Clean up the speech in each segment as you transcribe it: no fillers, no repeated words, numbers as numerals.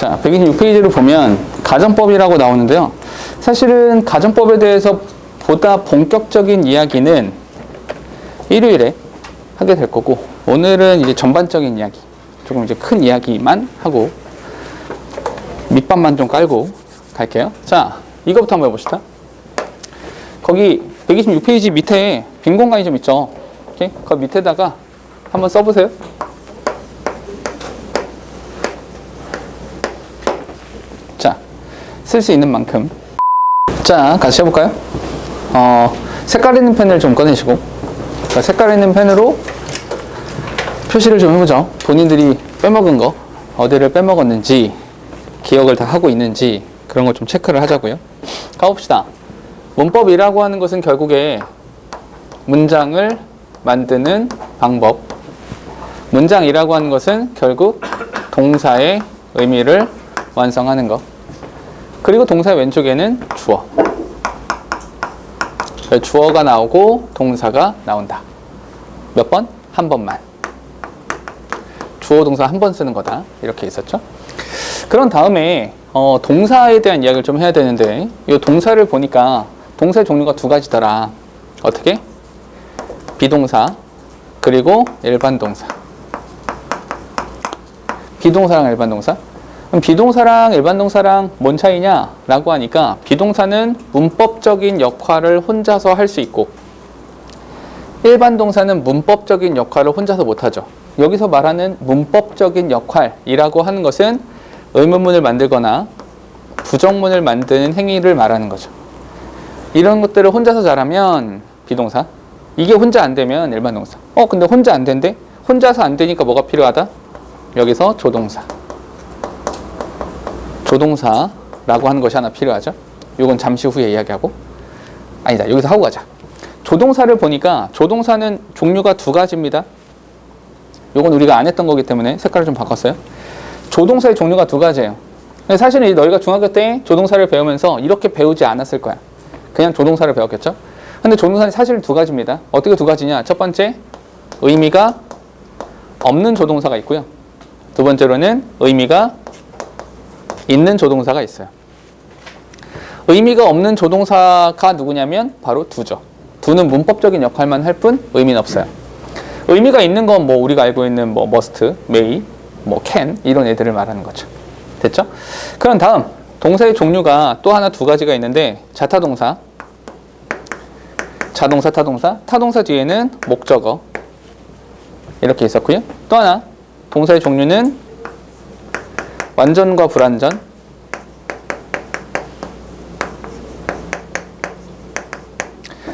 자, 126페이지를 보면 가정법이라고 나오는데요. 사실은 가정법에 대해서 보다 본격적인 이야기는 일요일에 하게 될 거고, 오늘은 이제 전반적인 이야기, 조금 이제 큰 이야기만 하고 밑밥만 좀 깔고 갈게요. 자, 이거부터 한번 해봅시다. 거기 126페이지 밑에 빈 공간이 좀 있죠. 오케이? 그 밑에다가 한번 써보세요. 자, 쓸 수 있는 만큼. 자, 같이 해볼까요? 색깔 있는 펜을 좀 꺼내시고, 색깔 있는 펜으로 표시를 좀 해보죠. 본인들이 빼먹은 거, 어디를 빼먹었는지, 기억을 다 하고 있는지, 그런 거 좀 체크를 하자고요. 가봅시다. 문법이라고 하는 것은 결국에 문장을 만드는 방법. 문장이라고 하는 것은 결국 동사의 의미를 완성하는 것. 그리고 동사의 왼쪽에는 주어. 주어가 나오고 동사가 나온다. 몇 번? 한 번만. 주어 동사 한 번 쓰는 거다. 이렇게 있었죠. 그런 다음에 동사에 대한 이야기를 좀 해야 되는데, 이 동사를 보니까 동사의 종류가 두 가지더라. 어떻게? 비동사 그리고 일반 동사. 비동사랑 일반 동사. 그럼 비동사랑 일반 동사랑 뭔 차이냐? 라고 하니까 비동사는 문법적인 역할을 혼자서 할 수 있고, 일반 동사는 문법적인 역할을 혼자서 못하죠. 여기서 말하는 문법적인 역할이라고 하는 것은 의문문을 만들거나 부정문을 만드는 행위를 말하는 거죠. 이런 것들을 혼자서 잘하면 비동사, 이게 혼자 안 되면 일반 동사. 근데 혼자 안 된대? 혼자서 안 되니까 뭐가 필요하다? 여기서 조동사. 조동사라고 하는 것이 하나 필요하죠. 이건 잠시 후에 이야기하고. 아니다, 여기서 하고 가자. 조동사를 보니까 조동사는 종류가 두 가지입니다. 이건 우리가 안 했던 거기 때문에 색깔을 좀 바꿨어요. 조동사의 종류가 두 가지예요. 사실은 너희가 중학교 때 조동사를 배우면서 이렇게 배우지 않았을 거야. 그냥 조동사를 배웠겠죠. 근데 조동사는 사실 두 가지입니다. 어떻게 두 가지냐? 첫 번째, 의미가 없는 조동사가 있고요. 두 번째로는 의미가 있는 조동사가 있어요. 의미가 없는 조동사가 누구냐면 바로 두죠. 두는 문법적인 역할만 할 뿐 의미는 없어요. 의미가 있는 건 뭐 우리가 알고 있는 뭐 must, may, 뭐 can 이런 애들을 말하는 거죠. 됐죠? 그런 다음 동사의 종류가 또 하나 두 가지가 있는데, 자타동사, 자동사, 타동사. 타동사 뒤에는 목적어 이렇게 있었고요. 또 하나 동사의 종류는 완전과 불완전,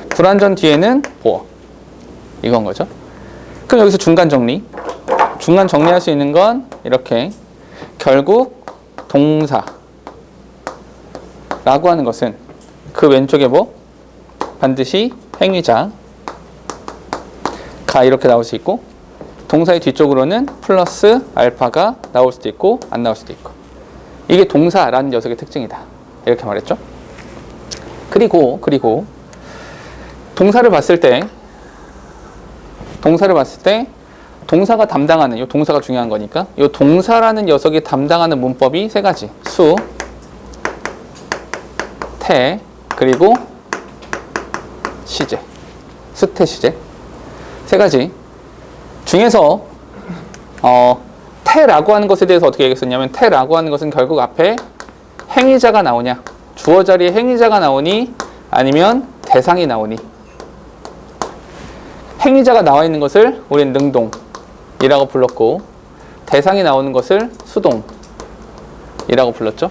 불완전 뒤에는 보어, 이건 거죠. 그럼 여기서 중간 정리. 중간 정리할 수 있는 건 이렇게, 결국 동사라고 하는 것은 그 왼쪽에 뭐? 반드시 행위자가 이렇게 나올 수 있고, 동사의 뒤쪽으로는 플러스 알파가 나올 수도 있고 안 나올 수도 있고. 이게 동사라는 녀석의 특징이다. 이렇게 말했죠. 그리고 동사를 봤을 때 동사가 담당하는, 이 동사가 중요한 거니까, 이 동사라는 녀석이 담당하는 문법이 세 가지. 수, 태, 그리고 시제. 수태, 시제. 세 가지 중에서 태라고 하는 것에 대해서 어떻게 얘기했었냐면, 태라고 하는 것은 결국 앞에 행위자가 나오냐, 주어 자리에 행위자가 나오니 아니면 대상이 나오니. 행위자가 나와 있는 것을 우리는 능동이라고 불렀고, 대상이 나오는 것을 수동이라고 불렀죠.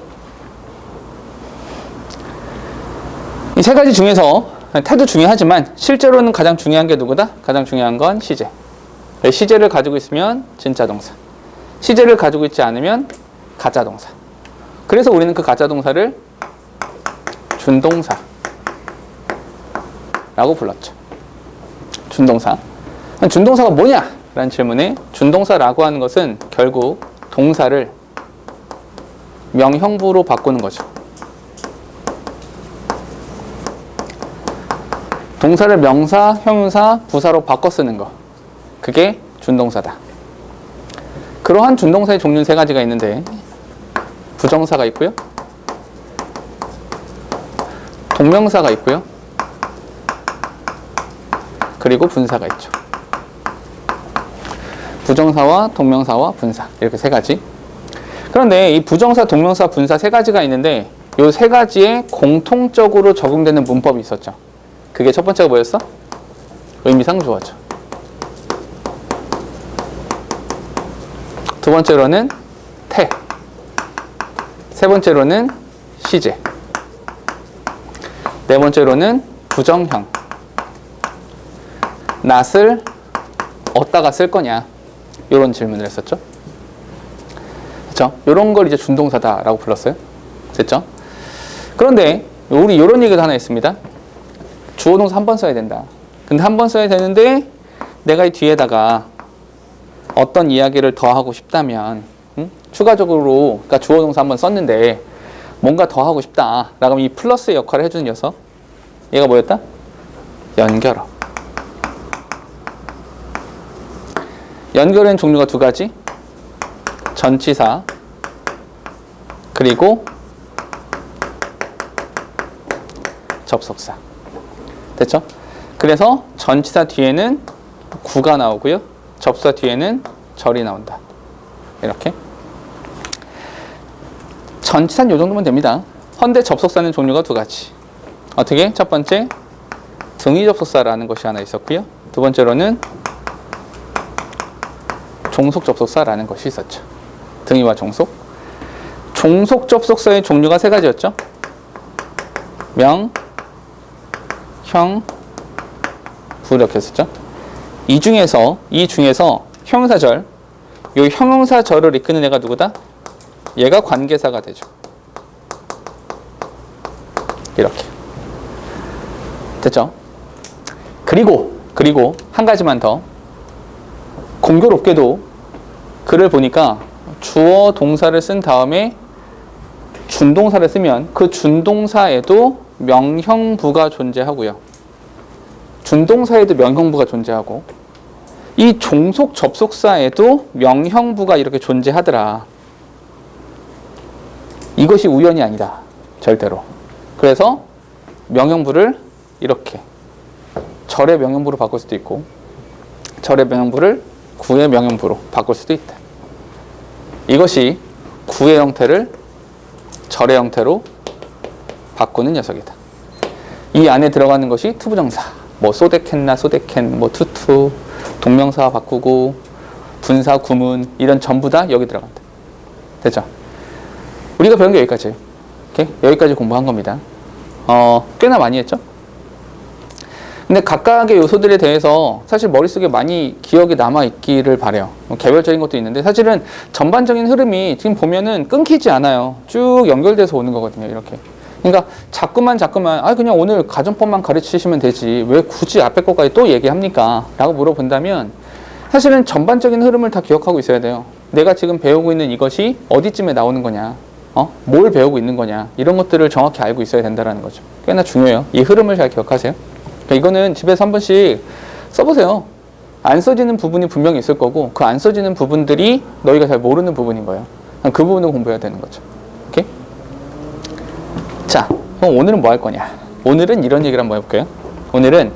이 세 가지 중에서 태도 중요하지만 실제로는 가장 중요한 게 누구다? 가장 중요한 건 시제. 시제를 가지고 있으면 진짜 동사, 시제를 가지고 있지 않으면 가짜 동사. 그래서 우리는 그 가짜 동사를 준동사라고 불렀죠. 준동사. 준동사가 뭐냐? 라는 질문에, 준동사라고 하는 것은 결국 동사를 명형부로 바꾸는 거죠. 동사를 명사, 형용사, 부사로 바꿔 쓰는 거. 그게 준동사다. 그러한 준동사의 종류는 세 가지가 있는데, 부정사가 있고요. 동명사가 있고요. 그리고 분사가 있죠. 부정사와 동명사와 분사 이렇게 세 가지. 그런데 이 부정사, 동명사, 분사 세 가지가 있는데 이 세 가지에 공통적으로 적용되는 문법이 있었죠. 그게 첫 번째가 뭐였어? 의미상 주어죠. 두 번째로는 태. 세 번째로는 시제. 네 번째로는 부정형. not을 어디다가 쓸 거냐 이런 질문을 했었죠. 그렇죠? 이런 걸 이제 준동사다라고 불렀어요. 됐죠? 그런데 우리 이런 얘기도 하나 있습니다. 주어 동사 한 번 써야 된다. 근데 한 번 써야 되는데 내가 이 뒤에다가 어떤 이야기를 더 하고 싶다면 추가적으로 그러니까 주어 동사 한 번 썼는데 뭔가 더 하고 싶다. 라고 이 플러스 역할을 해주는 녀석. 얘가 뭐였다? 연결어. 연결은 종류가 두 가지. 전치사 그리고 접속사. 됐죠? 그래서 전치사 뒤에는 구가 나오고요. 접수사 뒤에는 절이 나온다. 이렇게. 전치사는 이 정도면 됩니다. 헌데 접속사는 종류가 두 가지. 어떻게? 첫 번째, 등위 접속사라는 것이 하나 있었고요. 두 번째로는 종속 접속사라는 것이 있었죠. 등위와 종속. 종속 접속사의 종류가 세 가지였죠. 명, 형, 부 이렇게 했었죠. 이 중에서 형용사절, 이 형용사절을 이끄는 애가 누구다? 얘가 관계사가 되죠. 이렇게. 됐죠? 그리고 한 가지만 더. 공교롭게도 글을 보니까 주어 동사를 쓴 다음에 준동사를 쓰면 그 준동사에도 명형부가 존재하고요. 준동사에도 명형부가 존재하고 이 종속 접속사에도 명형부가 이렇게 존재하더라. 이것이 우연이 아니다. 절대로. 그래서 명형부를 이렇게 절의 명형부로 바꿀 수도 있고 절의 명형부를 구의 명형부로 바꿀 수도 있다. 이것이 구의 형태를 절의 형태로 바꾸는 녀석이다. 이 안에 들어가는 것이 투부정사. 뭐 소데캔나 소데캔, 뭐 투투, 동명사 바꾸고 분사, 구문 이런 전부 다 여기 들어간다. 됐죠? 우리가 배운 게 여기까지. 오케이? 여기까지 공부한 겁니다. 꽤나 많이 했죠? 근데 각각의 요소들에 대해서 사실 머릿속에 많이 기억이 남아있기를 바라요. 개별적인 것도 있는데 사실은 전반적인 흐름이 지금 보면은 끊기지 않아요. 쭉 연결돼서 오는 거거든요. 이렇게. 그러니까 자꾸만 그냥 오늘 가정법만 가르치시면 되지 왜 굳이 앞에 것까지 또 얘기합니까? 라고 물어본다면 사실은 전반적인 흐름을 다 기억하고 있어야 돼요. 내가 지금 배우고 있는 이것이 어디쯤에 나오는 거냐, 뭘 배우고 있는 거냐, 이런 것들을 정확히 알고 있어야 된다는 거죠. 꽤나 중요해요. 이 흐름을 잘 기억하세요. 그러니까 이거는 집에서 한 번씩 써보세요. 안 써지는 부분이 분명히 있을 거고 그 안 써지는 부분들이 너희가 잘 모르는 부분인 거예요. 그 부분을 공부해야 되는 거죠. 오케이? 자, 그럼 오늘은 뭐 할 거냐? 오늘은 이런 얘기를 한번 해볼게요. 오늘은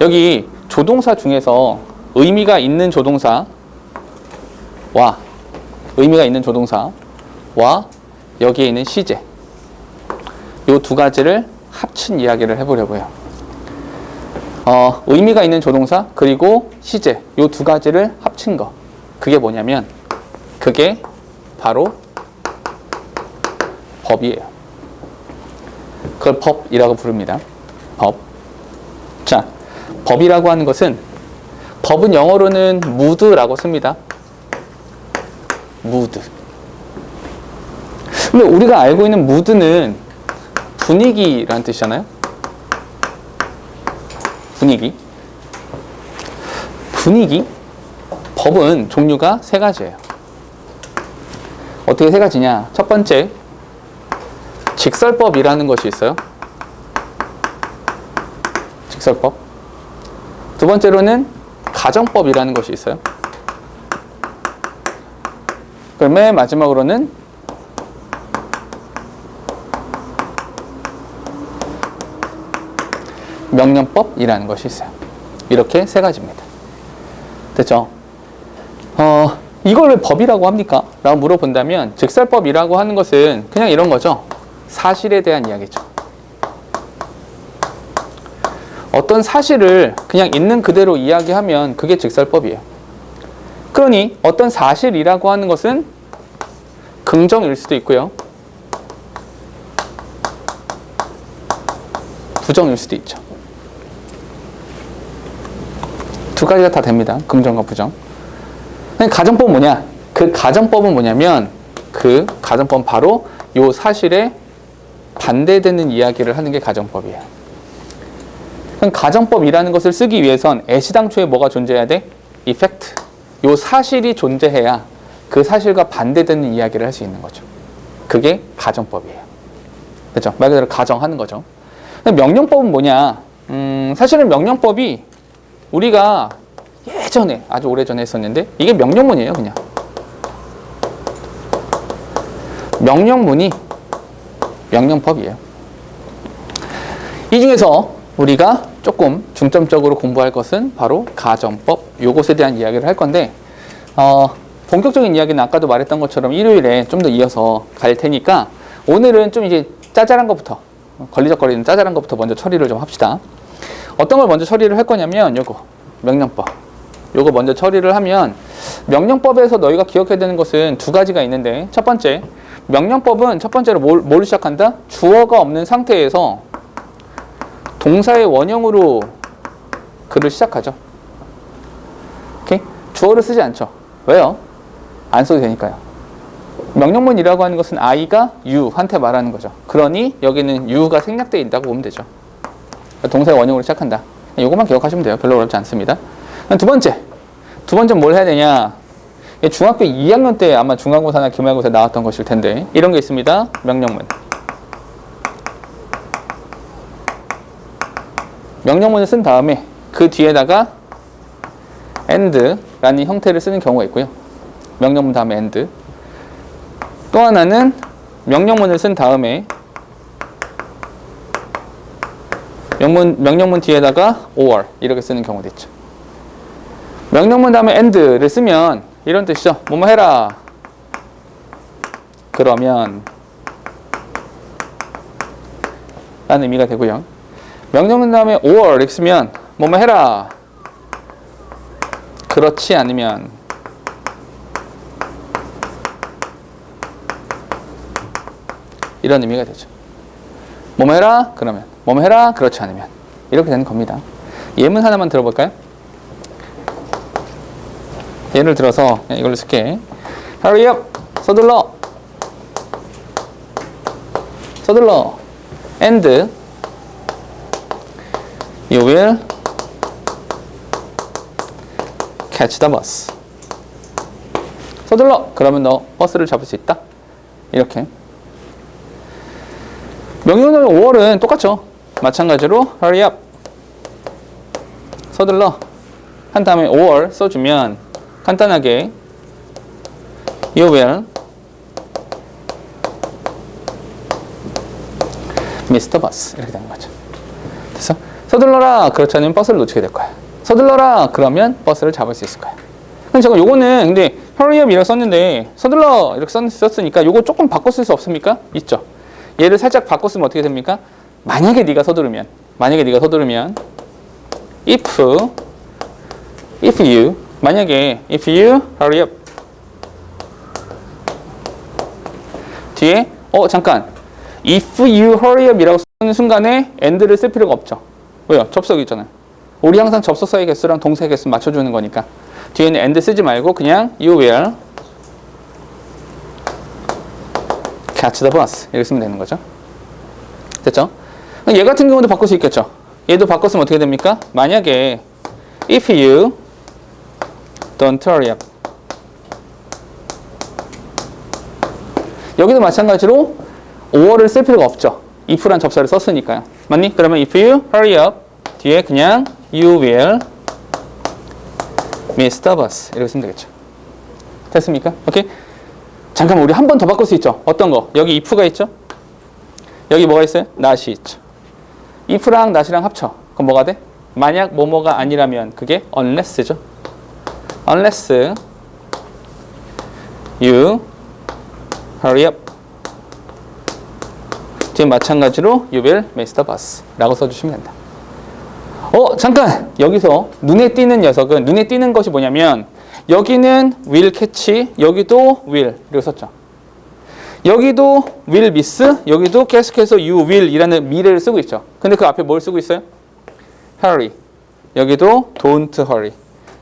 여기 조동사 중에서 의미가 있는 조동사와 여기에 있는 시제 요 두 가지를 합친 이야기를 해보려고요. 의미가 있는 조동사 그리고 시제 요 두 가지를 합친 거 그게 뭐냐면 그게 바로 법이에요. 그걸 법이라고 부릅니다. 법. 자, 법이라고 하는 것은 법은 영어로는 mood라고 씁니다. mood. 근데 우리가 알고 있는 mood는 분위기라는 뜻이잖아요. 분위기. 법은 종류가 세 가지예요. 어떻게 세 가지냐? 첫 번째, 직설법이라는 것이 있어요. 직설법. 두 번째로는 가정법이라는 것이 있어요. 그리고 맨 마지막으로는 명령법이라는 것이 있어요. 이렇게 세 가지입니다. 됐죠? 이걸 왜 법이라고 합니까? 라고 물어본다면 직설법이라고 하는 것은 그냥 이런 거죠. 사실에 대한 이야기죠. 어떤 사실을 그냥 있는 그대로 이야기하면 그게 직설법이에요. 그러니 어떤 사실이라고 하는 것은 긍정일 수도 있고요. 부정일 수도 있죠. 두 가지가 다 됩니다. 긍정과 부정. 가정법은 뭐냐? 그 가정법은 뭐냐면 그 가정법은 바로 요 사실에 반대되는 이야기를 하는 게 가정법이에요. 그럼 가정법이라는 것을 쓰기 위해선 애시당초에 뭐가 존재해야 돼? 이펙트. 요 사실이 존재해야 그 사실과 반대되는 이야기를 할 수 있는 거죠. 그게 가정법이에요. 그렇죠? 말 그대로 가정하는 거죠. 명령법은 뭐냐? 사실은 명령법이 우리가 예전에 아주 오래전에 했었는데 이게 명령문이에요. 그냥 명령문이 명령법이에요. 이 중에서 우리가 조금 중점적으로 공부할 것은 바로 가정법, 요것에 대한 이야기를 할 건데 본격적인 이야기는 아까도 말했던 것처럼 일요일에 좀 더 이어서 갈 테니까 오늘은 좀 이제 짜잘한 것부터, 걸리적거리는 짜잘한 것부터 먼저 처리를 좀 합시다. 어떤 걸 먼저 처리를 할 거냐면 요거 명령법, 요거 먼저 처리를 하면 명령법에서 너희가 기억해야 되는 것은 두 가지가 있는데, 첫 번째 명령법은 첫 번째로 뭘 시작한다? 주어가 없는 상태에서 동사의 원형으로 글을 시작하죠. 오케이? 주어를 쓰지 않죠. 왜요? 안 써도 되니까요. 명령문이라고 하는 것은 I가 you한테 말하는 거죠. 그러니 여기는 you가 생략되어 있다고 보면 되죠. 동사의 원형으로 시작한다. 이것만 기억하시면 돼요. 별로 어렵지 않습니다. 두 번째는 뭘 해야 되냐? 중학교 2학년 때 아마 중간고사나 기말고사 나왔던 것일 텐데 이런 게 있습니다. 명령문. 명령문을 쓴 다음에 그 뒤에다가 and라는 형태를 쓰는 경우가 있고요. 명령문 다음에 and. 또 하나는 명령문을 쓴 다음에 명령문 뒤에다가 or 이렇게 쓰는 경우도 있죠. 명령문 다음에 and를 쓰면 이런 뜻이죠. 뭐뭐 해라. 그러면 라는 의미가 되고요. 명령문 다음에 or 이렇게 쓰면 뭐뭐 해라. 그렇지 않으면 이런 의미가 되죠. 뭐뭐 해라. 그러면 뭐뭐 해라. 그렇지 않으면 이렇게 되는 겁니다. 예문 하나만 들어볼까요? 예를 들어서 이걸로 쓸게. Hurry up. 서둘러. And you will catch the bus. 서둘러. 그러면 너 버스를 잡을 수 있다. 이렇게. 명령어의 5월은 똑같죠. 마찬가지로 hurry up. 서둘러. 한 다음에 5월 써주면 간단하게 you will miss the bus 이렇게 되는 거죠. 그래서 서둘러라. 그렇지 않으면 버스를 놓치게 될 거야. 서둘러라. 그러면 버스를 잡을 수 있을 거야. 그럼 제가 요거는 근데 hurry up 이라고 썼는데 서둘러 이렇게 썼으니까 요거 조금 바꿔 쓸 수 없습니까? 있죠. 얘를 살짝 바꿔 쓰면 어떻게 됩니까? 만약에 네가 서두르면 if you hurry up 뒤에 잠깐 if you hurry up 이라고 쓰는 순간에 and를 쓸 필요가 없죠. 왜요? 접속이 있잖아요. 우리 항상 접속사의 개수랑 동사의 개수 맞춰주는 거니까 뒤에는 and 쓰지 말고 그냥 you will catch the bus 이렇게 쓰면 되는 거죠. 됐죠? 얘 같은 경우도 바꿀 수 있겠죠. 얘도 바꿨으면 어떻게 됩니까? 만약에 if you don't hurry up 여기도 마찬가지로 5월을 쓸 필요가 없죠. if란 접사를 썼으니까요. 맞니? 그러면 if you hurry up 뒤에 그냥 you will miss the bus 이렇게 쓰면 되겠죠. 됐습니까? 오케이? 잠깐만 우리 한 번 더 바꿀 수 있죠. 어떤 거? 여기 if가 있죠? 여기 뭐가 있어요? not이 있죠. if랑 not이랑 합쳐. 그럼 뭐가 돼? 만약 뭐뭐가 아니라면 그게 unless죠. unless you hurry up. 뒤에 마찬가지로 you will miss the bus 라고 써주시면 된다. 잠깐! 여기서 눈에 띄는 녀석은, 눈에 띄는 것이 뭐냐면 여기는 will catch, 여기도 will 이렇게 썼죠. 여기도 will miss, 여기도 계속해서 you will 이라는 미래를 쓰고 있죠. 근데 그 앞에 뭘 쓰고 있어요? hurry. 여기도 don't hurry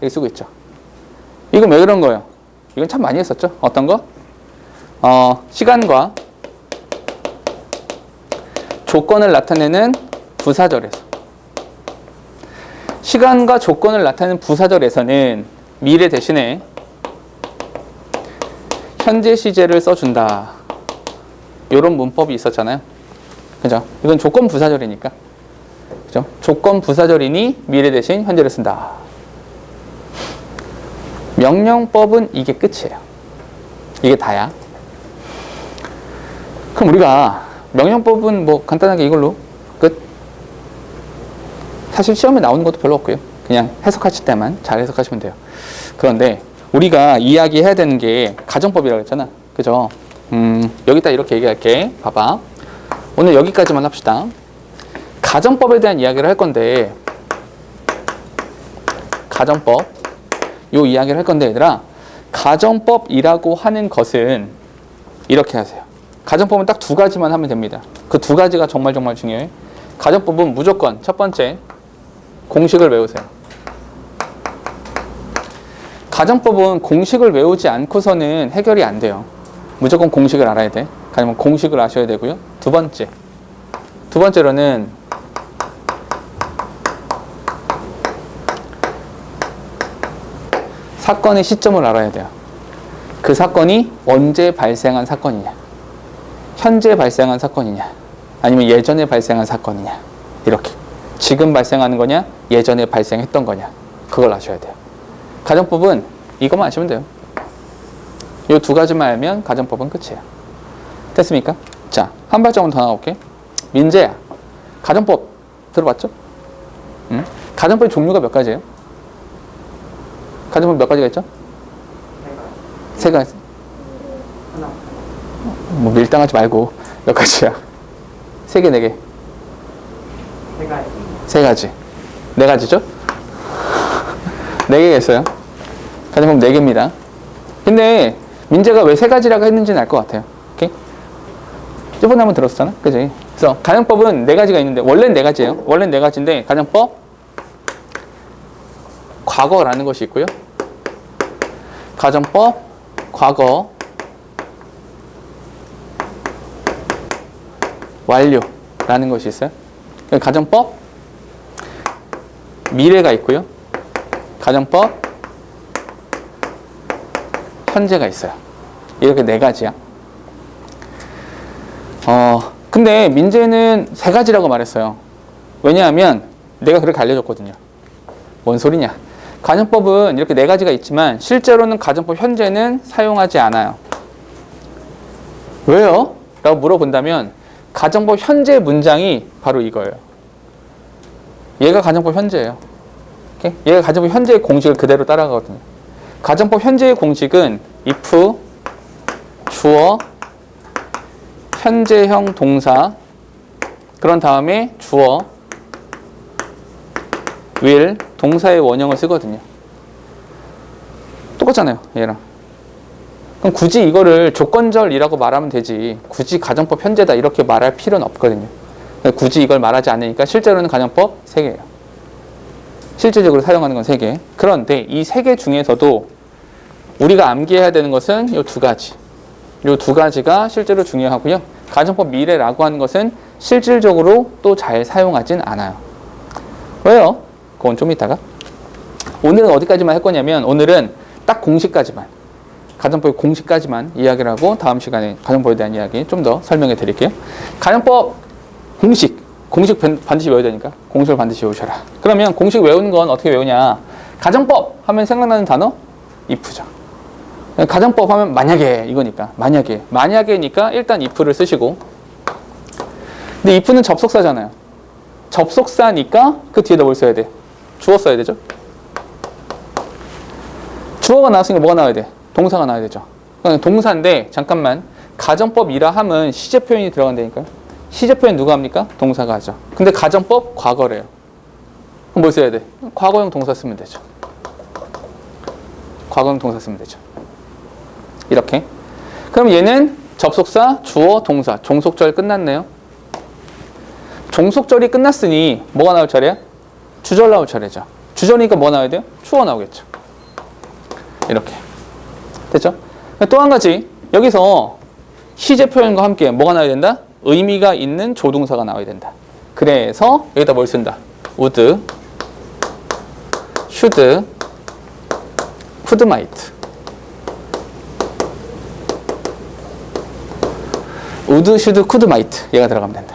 이렇게 쓰고 있죠. 이건 왜 그런 거예요? 이건 참 많이 했었죠. 어떤 거? 시간과 조건을 나타내는 부사절에서, 시간과 조건을 나타내는 부사절에서는 미래 대신에 현재 시제를 써준다. 이런 문법이 있었잖아요. 그죠? 이건 조건 부사절이니까. 그죠? 조건 부사절이니 미래 대신 현재를 쓴다. 명령법은 이게 끝이에요. 이게 다야. 그럼 우리가 명령법은 뭐 간단하게 이걸로 끝. 사실 시험에 나오는 것도 별로 없고요. 그냥 해석하실 때만 잘 해석하시면 돼요. 그런데 우리가 이야기해야 되는 게 가정법이라고 했잖아. 그죠? 여기다 이렇게 얘기할게. 봐봐. 오늘 여기까지만 합시다. 가정법에 대한 이야기를 할 건데, 가정법 요 이야기를 할 건데, 얘들아, 가정법이라고 하는 것은 이렇게 하세요. 가정법은 딱 두 가지만 하면 됩니다. 그 두 가지가 정말 중요해요. 가정법은 무조건 첫 번째 공식을 외우세요. 가정법은 공식을 외우지 않고서는 해결이 안 돼요. 무조건 공식을 알아야 돼. 아니면 공식을 아셔야 되고요. 두 번째로는 사건의 시점을 알아야 돼요. 그 사건이 언제 발생한 사건이냐, 현재 발생한 사건이냐, 아니면 예전에 발생한 사건이냐, 이렇게 지금 발생하는 거냐, 예전에 발생했던 거냐, 그걸 아셔야 돼요. 가정법은 이것만 아시면 돼요. 이 두 가지만 알면 가정법은 끝이에요. 됐습니까? 자, 한 발짝만 더 나가볼게. 민재야, 가정법 들어봤죠? 응? 가정법의 종류가 몇 가지예요? 가정법 몇 가지가 있죠? 세 가지. 뭐 밀당하지 말고 몇 가지야? 세 개, 네 개? 세 가지. 네 가지죠? 네 개가 있어요. 가정법 네 개입니다. 근데 민재가 왜 세 가지라고 했는지는 알 것 같아요. 오케이? 저번에 한번 들었었잖아? 그지? 그래서 가정법은 네 가지가 있는데, 원래는 네 가지예요. 원래는 네 가지인데, 가정법, 과거라는 것이 있고요. 가정법, 과거, 완료라는 것이 있어요. 가정법, 미래가 있고요. 가정법, 현재가 있어요. 이렇게 네 가지야. 근데 민재는 세 가지라고 말했어요. 왜냐하면 내가 그렇게 알려줬거든요. 뭔 소리냐. 가정법은 이렇게 네 가지가 있지만 실제로는 가정법 현재는 사용하지 않아요. 왜요? 라고 물어본다면 가정법 현재 문장이 바로 이거예요. 얘가 가정법 현재예요. 오케이? 얘가 가정법 현재의 공식을 그대로 따라가거든요. 가정법 현재의 공식은 if, 주어, 현재형 동사, 그런 다음에 주어, will, 동사의 원형을 쓰거든요. 똑같잖아요, 얘랑. 그럼 굳이 이거를 조건절이라고 말하면 되지, 굳이 가정법 현재다 이렇게 말할 필요는 없거든요. 굳이 이걸 말하지 않으니까 실제로는 가정법 3개예요. 실질적으로 사용하는 건 3개. 그런데 이 3개 중에서도 우리가 암기해야 되는 것은 이 두 가지. 이 두 가지가 실제로 중요하고요. 가정법 미래라고 하는 것은 실질적으로 또 잘 사용하진 않아요. 왜요? 그건 좀 이따가. 오늘은 어디까지만 할 거냐면, 오늘은 딱 공식까지만, 가정법의 공식까지만 이야기를 하고 다음 시간에 가정법에 대한 이야기 좀 더 설명해 드릴게요. 가정법 공식 반드시 외워야 되니까 공식을 반드시 외우셔라. 그러면 공식 외우는 건 어떻게 외우냐? 가정법 하면 생각나는 단어 if죠. 가정법 하면 만약에 이거니까, 만약에니까 일단 if를 쓰시고, 근데 if는 접속사잖아요. 접속사니까 그 뒤에다 뭘 써야 돼? 주어 써야 되죠. 주어가 나왔으니까 뭐가 나와야 돼? 동사가 나와야 되죠. 그러니까 동사인데 잠깐만 가정법이라 함은 시제 표현이 들어간다니까요. 시제 표현 누가 합니까? 동사가 하죠. 근데 가정법 과거래요. 그럼 뭘 써야 돼? 과거형 동사 쓰면 되죠. 과거형 동사 쓰면 되죠. 이렇게. 그럼 얘는 접속사, 주어, 동사, 종속절 끝났네요. 종속절이 끝났으니 뭐가 나올 차례야? 주절 나올 차례죠. 주절이니까 뭐 나와야 돼요? 주어 나오겠죠. 이렇게. 됐죠? 또 한 가지. 여기서 시제 표현과 함께 뭐가 나와야 된다? 의미가 있는 조동사가 나와야 된다. 그래서 여기다 뭘 쓴다? would, should, could, might. would, should, could, might. 얘가 들어가면 된다.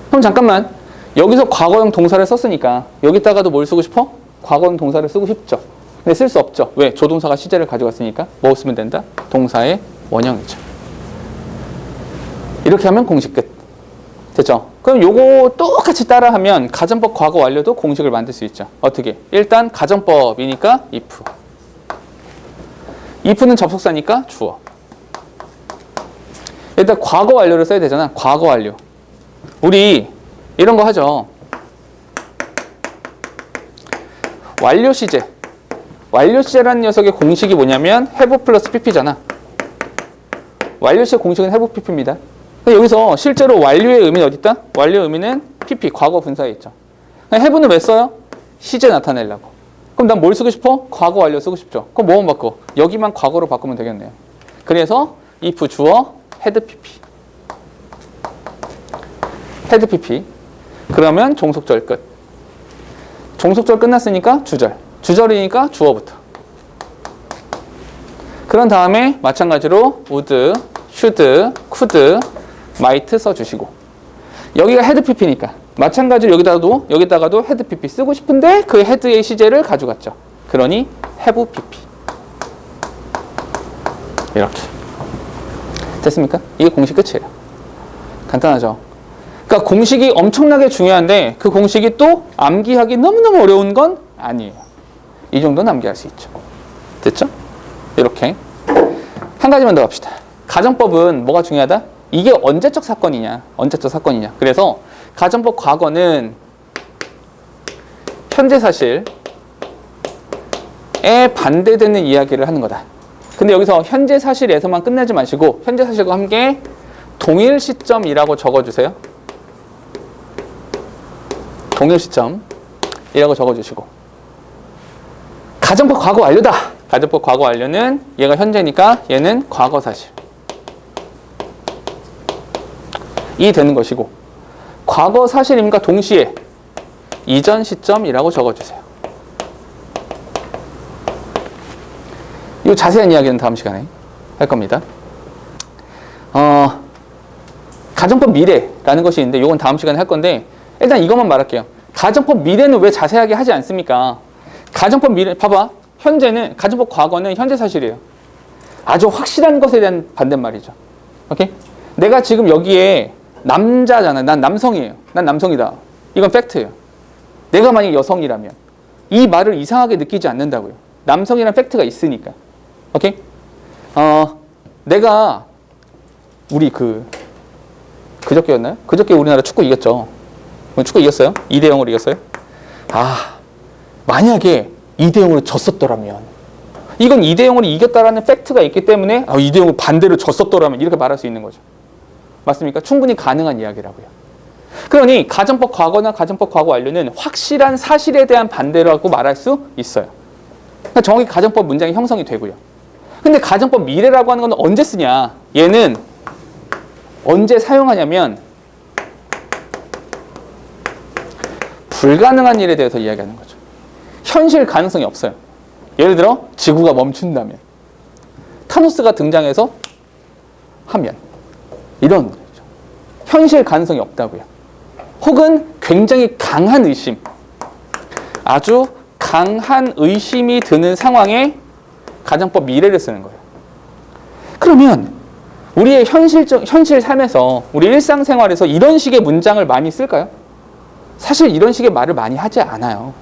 그럼 잠깐만. 여기서 과거형 동사를 썼으니까 여기다가도 뭘 쓰고 싶어? 과거형 동사를 쓰고 싶죠. 근데 쓸 수 없죠. 왜? 조동사가 시제를 가져갔으니까 뭐 쓰면 된다? 동사의 원형이죠. 이렇게 하면 공식 끝. 됐죠? 그럼 요거 똑같이 따라하면 가정법 과거 완료도 공식을 만들 수 있죠. 어떻게? 일단 가정법이니까 if. if는 접속사니까 주어. 일단 과거 완료를 써야 되잖아. 과거 완료. 우리 이런 거 하죠. 완료 시제. 완료 시제라는 녀석의 공식이 뭐냐면 have 플러스 pp잖아. 완료 시제 공식은 have pp입니다. 여기서 실제로 완료의 의미는 어디 있다? 완료의 의미는 pp, 과거 분사에 있죠. have는 왜 써요? 시제 나타내려고. 그럼 난 뭘 쓰고 싶어? 과거 완료 쓰고 싶죠. 그럼 뭐만 바꿔? 여기만 과거로 바꾸면 되겠네요. 그래서 if 주어 had pp. had pp. 그러면 종속절 끝. 종속절 끝났으니까 주절. 주절이니까 주어부터. 그런 다음에 마찬가지로 would, should, could, might 써주시고. 여기가 had pp니까 마찬가지로 여기다가도 had pp 쓰고 싶은데 그 had의 시제를 가져갔죠. 그러니 have pp. 이렇게. 됐습니까? 이게 공식 끝이에요. 간단하죠? 그러니까 공식이 엄청나게 중요한데 그 공식이 또 암기하기 너무너무 어려운 건 아니에요. 이 정도는 암기할 수 있죠. 됐죠? 이렇게. 한 가지만 더 합시다. 가정법은 뭐가 중요하다? 이게 언제적 사건이냐? 언제적 사건이냐? 그래서 가정법 과거는 현재 사실에 반대되는 이야기를 하는 거다. 근데 여기서 현재 사실에서만 끝내지 마시고 현재 사실과 함께 동일 시점이라고 적어주세요. 동일 시점이라고 적어주시고. 가정법 과거 완료다. 가정법 과거 완료는 얘가 현재니까 얘는 과거 사실. 이 되는 것이고 과거 사실임과 동시에 이전 시점이라고 적어주세요. 이 자세한 이야기는 다음 시간에 할 겁니다. 가정법 미래라는 것이 있는데 이건 다음 시간에 할 건데 일단 이것만 말할게요. 가정법 미래는 왜 자세하게 하지 않습니까? 가정법 미래 봐봐. 현재는 가정법 과거는 현재 사실이에요. 아주 확실한 것에 대한 반대말이죠. 오케이? 내가 지금 여기에 남자잖아. 난 남성이에요. 난 남성이다. 이건 팩트예요. 내가 만약 여성이라면 이 말을 이상하게 느끼지 않는다고요. 남성이란 팩트가 있으니까. 오케이? 내가 우리 그저께였나요? 그저께 우리나라 축구 이겼죠. 축구 이겼어요? 2대0으로 이겼어요? 만약에 2대0으로 졌었더라면 이건 2대0으로 이겼다라는 팩트가 있기 때문에 2대0으로 반대로 졌었더라면 이렇게 말할 수 있는 거죠. 맞습니까? 충분히 가능한 이야기라고요. 그러니 가정법 과거나 가정법 과거 완료는 확실한 사실에 대한 반대라고 말할 수 있어요. 그러니까 정확히 가정법 문장이 형성이 되고요. 근데 가정법 미래라고 하는 건 언제 쓰냐? 얘는 언제 사용하냐면 불가능한 일에 대해서 이야기하는 거죠. 현실 가능성이 없어요. 예를 들어 지구가 멈춘다면 타노스가 등장해서 하면 이런 거죠. 현실 가능성이 없다고요. 혹은 굉장히 강한 의심, 아주 강한 의심이 드는 상황에 가정법 미래를 쓰는 거예요. 그러면 우리의 현실 삶에서 우리 일상생활에서 이런 식의 문장을 많이 쓸까요? 사실 이런 식의 말을 많이 하지 않아요.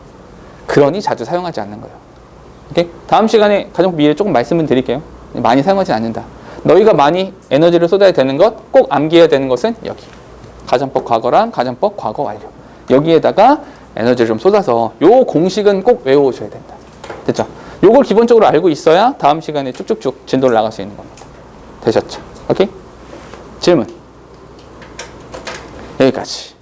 그러니 자주 사용하지 않는 거예요. 오케이? 다음 시간에 가정법 미래 조금 말씀을 드릴게요. 많이 사용하지 않는다. 너희가 많이 에너지를 쏟아야 되는 것, 꼭 암기해야 되는 것은 여기. 가정법 과거랑 가정법 과거 완료. 여기에다가 에너지를 좀 쏟아서 요 공식은 꼭 외워오셔야 된다. 됐죠? 요걸 기본적으로 알고 있어야 다음 시간에 쭉쭉쭉 진도를 나갈 수 있는 겁니다. 되셨죠? 오케이? 질문. 여기까지.